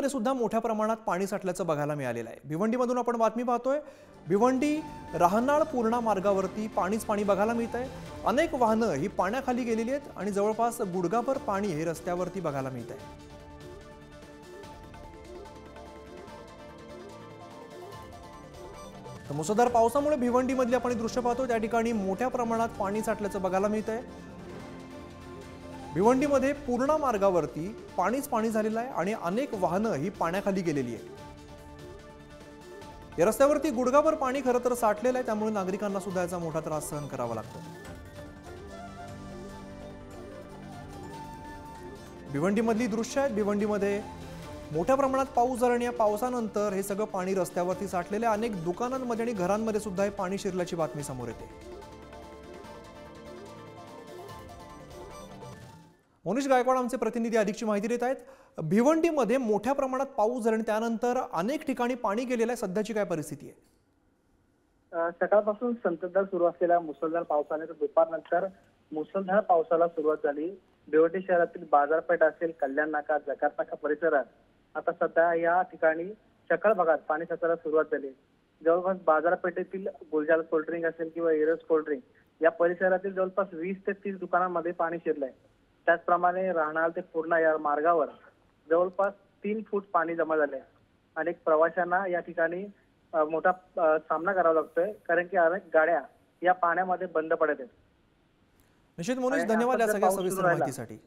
भिवंडीमध्ये सुद्धा मोठ्या प्रमाणात पाणी साठल्याचं बघायला मिळालेलं आहे। भिवंडीमधून आपण बातमी पाहतोय। भिवंडी राहनाळ पूर्णा मार्गावरती पाणीच पाणी बघायला मिळतंय। अनेक वाहनं ही पाण्याखाली गेलेली आहेत आणि जवळपास गुडघाभर पाणी हे रस्त्यावरती बघायला मिळतंय। तर मुसळधार पावसामुळे भिवंडीमधली आपण दृश्य पाहतो, त्या ठिकाणी मोठ्या प्रमाणात पाणी साठल्याचं बघायला मिळतंय। भिवंडीमध्ये पूर्णा मार्गावरती पाणीच पाणी झालेलं आहे आणि अनेक वाहनं ही पाण्याखाली गेलेली आहेत। या रस्त्यावरती गुडघाभर पाणी खरं तर साठलेलं आहे, त्यामुळे नागरिकांना सुद्धा याचा मोठा त्रास सहन करावा लागतो। भिवंडीमधली दृश्य आहेत। भिवंडीमध्ये मोठ्या प्रमाणात पाऊस झाला आणि या पावसानंतर हे सगळं पाणी रस्त्यावरती साठलेलं आहे। अनेक दुकानांमध्ये आणि घरांमध्ये सुद्धा हे पाणी शिरल्याची बातमी समोर येते। मोनिश गायकवाड आमचे प्रतिनिधी अधिकची माहिती देत आहेत। भिवंडीमध्ये मोठ्या प्रमाणात पाऊस झाला आणि त्यानंतर अनेक ठिकाणी पाणी गेलेलं आहे। सध्याची काय परिस्थिती आहे? सकाळपासून संततधार सुरू असलेल्या मुसळधार पावसाने दुपारनंतर मुसळधार पावसाला सुरुवात झाली। भिवंडी शहरातील बाजारपेठ असेल, कल्याण नाका, जकात नाका परिसरात आता सध्या या ठिकाणी सकाळ भागात पाणी साचायला सुरुवात झाली। जवळपास बाजारपेठेतील गुलजार कोल्ड्रिंक असेल किंवा एरस कोल्ड्रिंक या परिसरातील जवळपास 20 ते 30 दुकानांमध्ये पाणी शिरलंय। त्याचप्रमाणे राहनाळ ते पूर्णा या मार्गावर जवळपास 3 फूट पाणी जमा झाले। अनेक प्रवाशांना या ठिकाणी मोठा सामना करावा लागतोय, कारण की अनेक गाड्या या पाण्यामध्ये बंद पडत आहेत। निश्चित मोनिश, धन्यवाद या सगळ्या सविस्तर माहितीसाठी।